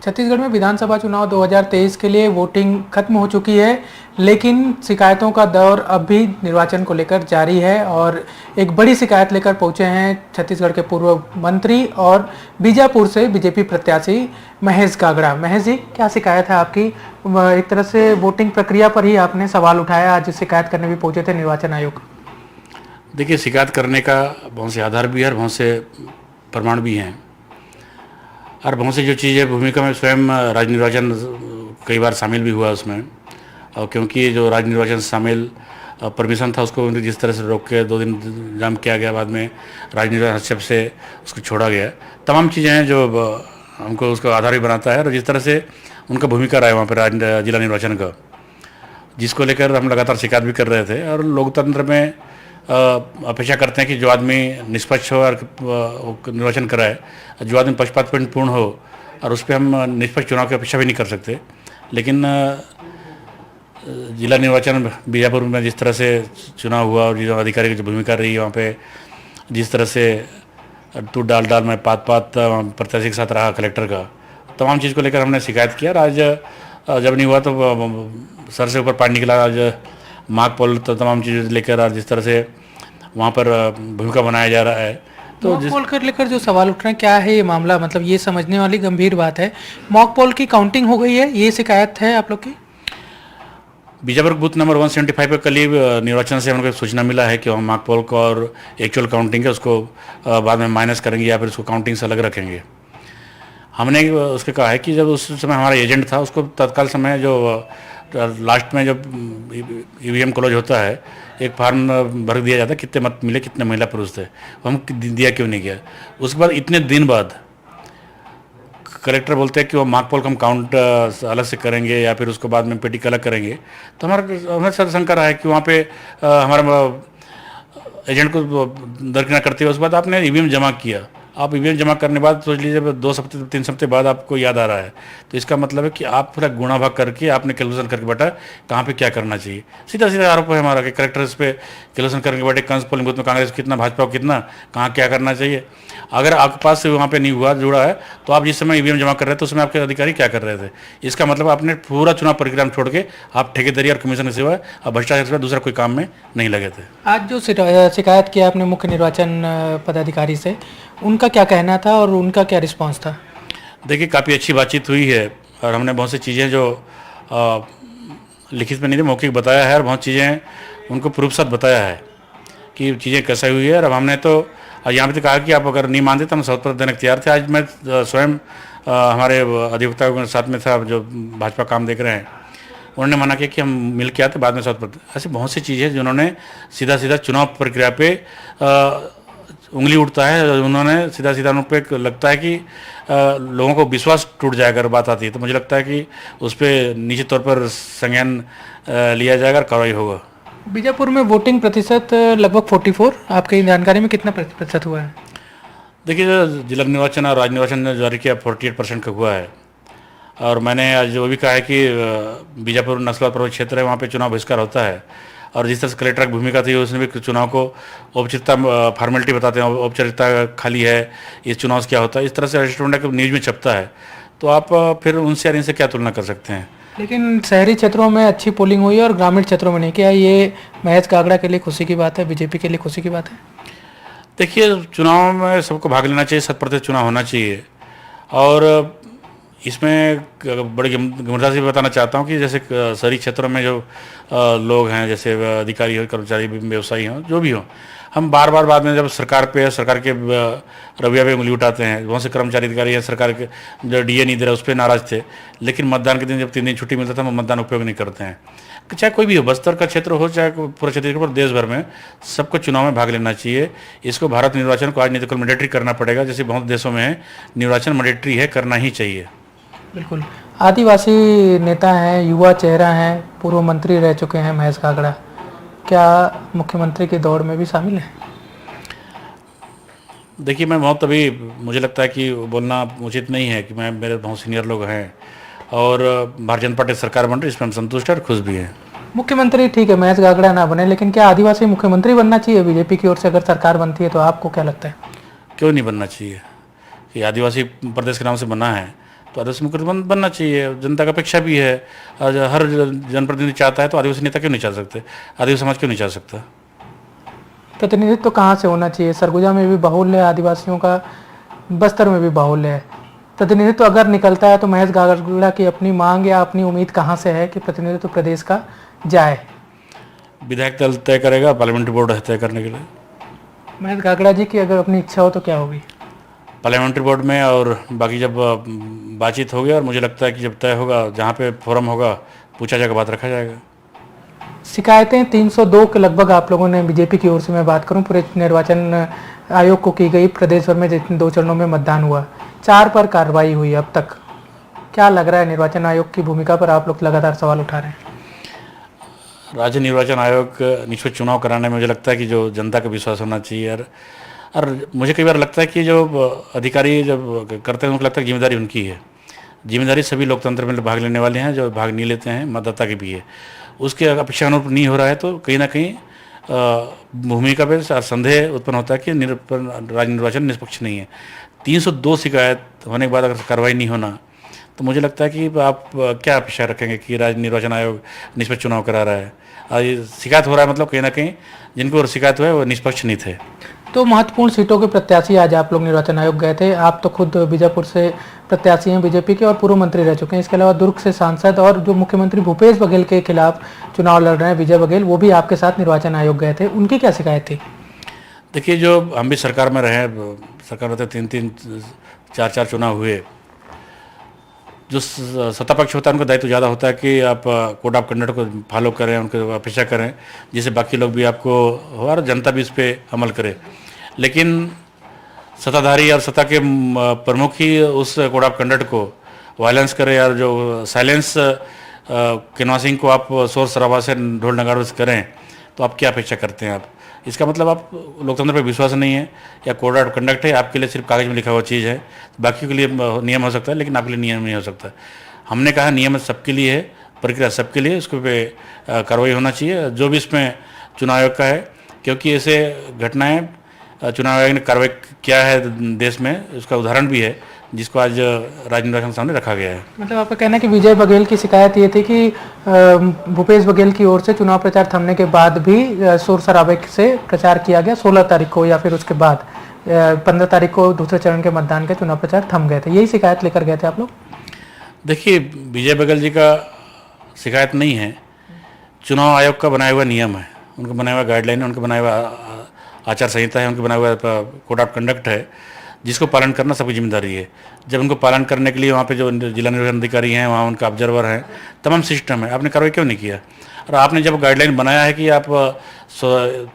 छत्तीसगढ़ में विधानसभा चुनाव 2023 के लिए वोटिंग खत्म हो चुकी है, लेकिन शिकायतों का दौर अब भी निर्वाचन को लेकर जारी है और एक बड़ी शिकायत लेकर पहुंचे हैं छत्तीसगढ़ के पूर्व मंत्री और बीजापुर से बीजेपी प्रत्याशी महेश गागड़ा। महेश जी, क्या शिकायत है आपकी? एक तरह से वोटिंग प्रक्रिया पर ही आपने सवाल उठाया, आज शिकायत करने भी पहुंचे थे निर्वाचन आयोग। देखिए, शिकायत करने का बहुत से आधार भी है और बहुत से प्रमाण भी हैं और बहुत सी जो चीज़ें भूमिका में स्वयं राज्य निर्वाचन कई बार शामिल भी हुआ उसमें। और क्योंकि जो राज्य निर्वाचन शामिल परमिशन था उसको जिस तरह से रोक के 2 दिन जाम किया गया, बाद में राज्य निर्वाचन हस्तक्षेप से उसको छोड़ा गया, तमाम चीज़ें हैं जो हमको उसका आधार भी बनाता है। और जिस तरह से उनका भूमिका रहा है वहाँ पर जिला निर्वाचन का, जिसको लेकर हम लगातार शिकायत भी कर रहे थे। और लोकतंत्र में अपेक्षा करते हैं कि जो आदमी निष्पक्ष हो और निर्वाचन कराए, जो आदमी पक्षपातपूर्ण हो, और उस पर हम निष्पक्ष चुनाव की अपेक्षा भी नहीं कर सकते। लेकिन जिला निर्वाचन बीजापुर में जिस तरह से चुनाव हुआ और जो अधिकारी की जो भूमिका रही वहाँ पे, जिस तरह से तू डाल मैं पात प्रत्याशी के साथ रहा कलेक्टर का, तमाम चीज़ को लेकर हमने शिकायत किया। और आज जब नहीं हुआ तो सर से ऊपर पानी निकला। आज मार्क पोल तो तमाम चीज़ें लेकर और जिस तरह से वहाँ पर भूमिका बनाया जा रहा है, तो मॉक पोल कर लेकर जो सवाल उठ रहे हैं, क्या है ये मामला? मतलब ये समझने वाली गंभीर बात है। मॉक पोल की काउंटिंग हो गई है, ये शिकायत है आप लोग की? बीजापुर बूथ नंबर 175 पे करीब निर्वाचन से हमको सूचना मिला है कि हम मॉक पोल को और एक्चुअल काउंटिंग है उसको बाद में माइनस करेंगे या फिर उसको काउंटिंग से अलग रखेंगे। हमने उसके कहा है कि जब उस समय हमारा एजेंट था उसको तत्काल समय जो लास्ट में जब ईवीएम क्लोज होता है, एक फॉर्म भर दिया जाता है कितने मत मिले, कितने महिला पुरुष थे, हम दिया क्यों नहीं गया। उसके बाद इतने दिन बाद कलेक्टर बोलते हैं कि वो मार्क पोल को हम काउंट अलग से करेंगे या फिर उसको बाद में पेटी अलग करेंगे। तो हमें सर शंका रहा है कि वहाँ पे हमारा एजेंट को दरकिनार करते हुए उसके बाद आपने ईवीएम जमा किया। आप ईवीएम जमा करने बाद सोच लीजिए 2 हफ्ते 3 हफ्ते बाद आपको याद आ रहा है, तो इसका मतलब है कि आप पूरा गुणा भाग करके आपने कैलकुलेशन करके बैठा कहाँ पे क्या करना चाहिए। सीधा सीधा आरोप है हमारा कि कलेक्टर इस पे कैलकुलेशन करके बैठे कंस पोलिंग बूथ में कांग्रेस कितना, भाजपा को कितना, कहाँ क्या करना चाहिए। अगर आपके पास से वहाँ पे नहीं हुआ जुड़ा है तो आप जिस समय ईवीएम जमा कर रहे थे उस समय आपके अधिकारी क्या कर रहे थे। इसका मतलब आपने पूरा चुनाव प्रक्रिया में छोड़ के आप ठेकेदारी और कमीशन के सिवा और भ्रष्टाचार के सिवा दूसरा कोई काम में नहीं लगे थे। आज जो शिकायत किया आपने मुख्य निर्वाचन पदाधिकारी से, उनका क्या कहना था और उनका क्या रिस्पांस था? देखिए, काफ़ी अच्छी बातचीत हुई है और हमने बहुत सी चीज़ें जो लिखित में नहीं थे मौखिक बताया है और बहुत चीज़ें उनको प्रूफ साथ बताया है कि चीज़ें कैसे हुई है। और अब हमने तो यहाँ पे तो कहा कि आप अगर नहीं मानते तो हम सौत पर देने को तैयार थे। आज मैं स्वयं हमारे अधिवक्ता के साथ में था जो भाजपा काम देख रहे हैं, उन्होंने मना किया कि हम मिल के आते बाद में सौत पर। ऐसी बहुत सी चीज़ें जिन्होंने सीधा सीधा चुनाव प्रक्रिया पे उंगली उठता है, उन्होंने सीधा सीधा उन पर लगता है कि लोगों को विश्वास टूट जाएगा अगर बात आती है। तो मुझे लगता है कि उस पर निश्चित तौर पर संज्ञान लिया जाएगा और कार्रवाई होगा। बीजापुर में वोटिंग प्रतिशत लगभग 44, आपकी जानकारी में कितना प्रतिशत हुआ है? देखिए, जिला निर्वाचन और राज्य निर्वाचन ने जारी किया 48% का हुआ है। और मैंने आज वो भी कहा है कि बीजापुर नस्लवाद प्रभावित क्षेत्र है, वहाँ पे चुनाव बहिष्कार होता है। और जिस तरह से कलेक्टर की भूमिका थी उसने भी चुनाव को औपचारिकता फॉर्मेलिटी बताते हैं, औपचारिकता खाली है, इस चुनाव से क्या होता है, इस तरह से रेस्टोरेंट न्यूज़ में छपता है। तो आप फिर उनसे और इनसे क्या तुलना कर सकते हैं। लेकिन शहरी क्षेत्रों में अच्छी पोलिंग हुई है और ग्रामीण क्षेत्रों में नहीं। क्या ये महेश गागड़ा के लिए खुशी की बात है, बीजेपी के लिए खुशी की बात है? देखिए, चुनाव में सबको भाग लेना चाहिए, 100% चुनाव होना चाहिए। और इसमें बड़ी गंभीरता से बताना चाहता हूँ कि जैसे शहरी क्षेत्रों में जो लोग हैं, जैसे अधिकारी हो, कर्मचारी, व्यवसायी हों, जो भी हों, हम बार बार बाद में जब सरकार के रवैया पे उंगली उठाते हैं। बहुत से कर्मचारी अधिकारी हैं सरकार के जो डीए नहीं दे रहा उस पर नाराज थे, लेकिन मतदान के दिन जब 3 दिन छुट्टी मिलता था हम मतदान उपयोग नहीं करते हैं। चाहे कोई भी हो, बस्तर का क्षेत्र हो चाहे पूरा छत्तीसगढ़ पर, देश भर में सबको चुनाव में भाग लेना चाहिए। इसको भारत निर्वाचन को आज नहीं तो कल मैंडेटरी करना पड़ेगा, जैसे बहुत देशों में है निर्वाचन मैंडेटरी है, करना ही चाहिए। बिल्कुल। आदिवासी नेता हैं, युवा चेहरा हैं, पूर्व मंत्री रह चुके हैं महेश गागड़ा, क्या मुख्यमंत्री की दौड़ में भी शामिल है? देखिए, मैं बहुत अभी मुझे लगता है कि बोलना उचित नहीं है कि मेरे बहुत सीनियर लोग हैं और भारतीय जनता पार्टी सरकार बन रही है, इसमें हम संतुष्ट हैं और खुश भी हैं। मुख्यमंत्री ठीक है, महेश गागड़ा ना बने, लेकिन क्या आदिवासी मुख्यमंत्री बनना चाहिए बीजेपी की ओर से अगर सरकार बनती है तो? आपको क्या लगता है? क्यों नहीं बनना चाहिए? ये आदिवासी प्रदेश के नाम से बना है तो आदिवासी मुख्यमंत्री बनना चाहिए, जनता का अपेक्षा भी है। और हर जनप्रतिनिधि चाहता है तो आदिवासी नेता क्यों नहीं चाह सकते, आदिवासी समाज क्यों नहीं चाह सकता। प्रतिनिधित्व तो कहाँ से होना चाहिए? सरगुजा में भी बाहुल्य है आदिवासियों का, बस्तर में भी बाहुल्य है। प्रतिनिधित्व तो अगर निकलता है तो महेश गागड़ा की अपनी मांग या अपनी उम्मीद कहाँ से है कि प्रतिनिधित्व प्रदेश का जाए? विधायक दल तय करेगा, पार्लियामेंट्री बोर्ड है तय करने के लिए। महेश गागड़ा जी की अगर अपनी इच्छा हो तो क्या होगी? पार्लियामेंट्री बोर्ड में और बाकी जब बातचीत होगी, और मुझे लगता है कि जब तय होगा, जहाँ पे फोरम होगा, पूछा जाएगा, बात रखा जाएगा। शिकायतें 302 के लगभग आप लोगों ने बीजेपी की ओर से, मैं बात करूं, पूरे निर्वाचन आयोग को की गई। प्रदेश भर में जितने 2 चरणों में मतदान हुआ, 4 पर कार्रवाई हुई अब तक। क्या लग रहा है निर्वाचन आयोग की भूमिका पर? आप लोग लगातार सवाल उठा रहे हैं। राज्य निर्वाचन आयोग निष्पक्ष चुनाव कराने में मुझे लगता है कि जो जनता का विश्वास होना चाहिए, और मुझे कई बार लगता है कि जो अधिकारी जब करते हैं उनको लगता है जिम्मेदारी उनकी है। जिम्मेदारी सभी लोकतंत्र में भाग लेने वाले हैं, जो भाग नहीं लेते हैं मतदाता की भी है। उसके अपेक्षा अनुरूप नहीं हो रहा है तो कहीं ना कहीं भूमिका पर संदेह उत्पन्न होता है कि राज्य निर्वाचन निष्पक्ष नहीं है। 302 शिकायत होने के बाद अगर कार्रवाई नहीं होना तो मुझे लगता है कि आप क्या अपेक्षा रखेंगे कि राज्य निर्वाचन आयोग निष्पक्ष चुनाव करा रहा है। और ये शिकायत हो रहा है मतलब कहीं ना कहीं जिनको शिकायत हुआ है वो निष्पक्ष नहीं थे। तो महत्वपूर्ण सीटों के प्रत्याशी आज आप लोग निर्वाचन आयोग गए थे। आप तो खुद बीजापुर से प्रत्याशी हैं बीजेपी के और पूर्व मंत्री रह चुके हैं। इसके अलावा दुर्ग से सांसद और जो मुख्यमंत्री भूपेश बघेल के खिलाफ चुनाव लड़ रहे हैं विजय बघेल, वो भी आपके साथ निर्वाचन आयोग गए थे। उनकी क्या शिकायत थी? देखिए, जो हम भी सरकार में रहे, सरकार में 3-3 4-4 चुनाव हुए। जो सत्ता पक्ष होता है उनका दायित्व ज़्यादा होता है कि आप कोड ऑफ कंडक्ट को फॉलो करें, उनके अपेक्षा करें, जिससे बाकी लोग भी आपको और जनता भी इस पर अमल करे। लेकिन सत्ताधारी और सत्ता के प्रमुख ही उस कोड ऑफ कंडक्ट को वायलेंस करे, और जो साइलेंस कैनवासिंग को आप शोर शराबा से ढोल नगाड़ों से करें, तो आप क्या अपेक्षा करते हैं? आप इसका मतलब आप लोकतंत्र पर विश्वास नहीं है, या कोड ऑफ कंडक्ट है आपके लिए सिर्फ कागज़ में लिखा हुआ चीज़ है। बाकी के लिए नियम हो सकता है लेकिन आपके लिए नियम नहीं हो सकता। हमने कहा नियम सबके लिए है, प्रक्रिया सबके लिए, उसके पे कार्रवाई होना चाहिए जो भी इसमें चुनाव आयोग का है, क्योंकि ऐसे घटनाएं चुनाव आयोग ने कार्रवाई किया है देश में, उसका उदाहरण भी है जिसको आज राज्य निर्वाचन के सामने रखा गया है। मतलब आपका कहना है कि विजय बघेल की शिकायत ये थी कि भूपेश बघेल की ओर से चुनाव प्रचार थमने के बाद भी शोर शराबे से प्रचार किया गया 16 तारीख को, या फिर उसके बाद 15 तारीख को दूसरे चरण के मतदान के चुनाव प्रचार थम गए थे। यही शिकायत लेकर गए थे आप लोग? देखिए, विजय बघेल जी का शिकायत नहीं है, चुनाव आयोग का बनाया हुआ नियम है, उनका बनाया हुआ गाइडलाइन है, उनका बनाया हुआ आचार संहिता है, उनका बनाया हुआ कोड ऑफ कंडक्ट है, जिसको पालन करना सबकी जिम्मेदारी है। जब उनको पालन करने के लिए वहाँ पे जो जिला निर्वाचन अधिकारी हैं, वहाँ उनका ऑब्जर्वर हैं, तमाम सिस्टम है, आपने कार्रवाई क्यों नहीं किया? और आपने जब गाइडलाइन बनाया है कि आप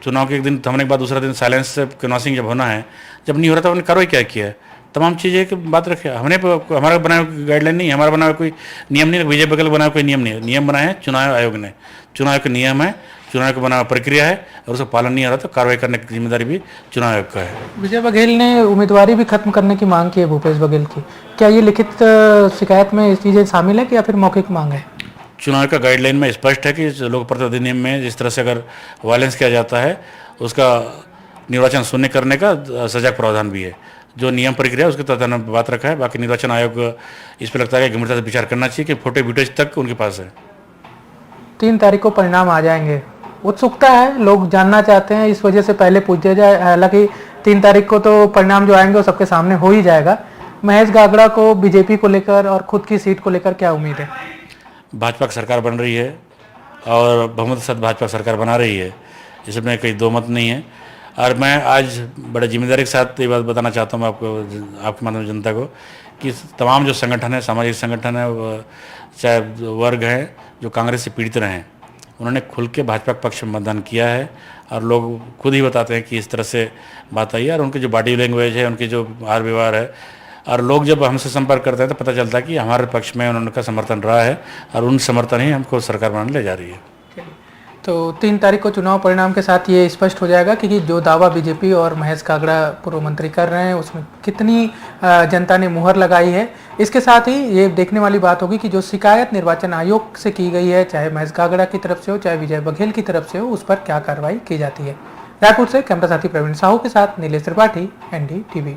चुनाव के एक दिन थमने के बाद दूसरा दिन साइलेंस से कैनवासिंग जब होना है, जब नहीं हो रहा था आपने कार्रवाई क्या किया है? तमाम चीज़ें की बात रखे। हमने हमारा बनाया गाइडलाइन नहीं है, हमारा बनाया कोई नियम नहीं है, विजय बघेल बनाया कोई नियम नहीं है। नियम बनाए हैं चुनाव आयोग ने, चुनाव का नियम है, चुनाव का बना प्रक्रिया है, और उसका पालन नहीं हो रहा तो कार्रवाई करने की जिम्मेदारी भी चुनाव आयोग का है। विजय बघेल ने उम्मीदवारी भी खत्म करने की मांग की है भूपेश बघेल की। क्या ये लिखित शिकायत में इस चीज़ें शामिल है या फिर मौखिक मांग है? चुनाव का गाइडलाइन में स्पष्ट है कि लोक प्रतिनिधि अधिनियम में जिस तरह से अगर वायलेंस किया जाता है उसका निर्वाचन शून्य करने का सजा प्रावधान भी है। जो नियम प्रक्रिया उसके तहत हमने बात रखा है। बाकी निर्वाचन आयोग इस पर लगता है कि गंभीरता से विचार करना चाहिए कि फोटो वीडियोज तक उनके पास है। 3 तारीख को परिणाम आ जाएंगे, उत्सुकता है, लोग जानना चाहते हैं, इस वजह से पहले पूछ दिया जाए। हालांकि 3 तारीख को तो परिणाम जो आएंगे वो सबके सामने हो ही जाएगा। महेश गागड़ा को बीजेपी को लेकर और खुद की सीट को लेकर क्या उम्मीद है? भाजपा की सरकार बन रही है और बहुमत के साथ भाजपा सरकार बना रही है, इसमें कोई दो मत नहीं है। और मैं आज बड़े जिम्मेदारी के साथ ये बात बताना चाहता हूँ आपके माध्यम से जनता को कि तमाम जो संगठन है, सामाजिक संगठन है, चाहे वर्ग हैं जो कांग्रेस से पीड़ित रहे हैं, उन्होंने खुल के भाजपा के पक्ष में मतदान किया है। और लोग खुद ही बताते हैं कि इस तरह से बात आई है, और उनकी जो बॉडी लैंग्वेज है, उनकी जो आहार व्यवहार है, और लोग जब हमसे संपर्क करते हैं तो पता चलता है कि हमारे पक्ष में उनका समर्थन रहा है, और उन समर्थन ही हमको सरकार बनाने ले जा रही है। तो 3 तारीख को चुनाव परिणाम के साथ ये स्पष्ट हो जाएगा कि जो दावा बीजेपी और महेश गागड़ा पूर्व मंत्री कर रहे हैं उसमें कितनी जनता ने मुहर लगाई है। इसके साथ ही ये देखने वाली बात होगी कि जो शिकायत निर्वाचन आयोग से की गई है, चाहे महेश गागड़ा की तरफ से हो चाहे विजय बघेल की तरफ से हो, उस पर क्या कार्रवाई की जाती है। रायपुर से कैमरा साथी प्रवीण साहू के साथ नीलेश त्रिपाठी, NDTV।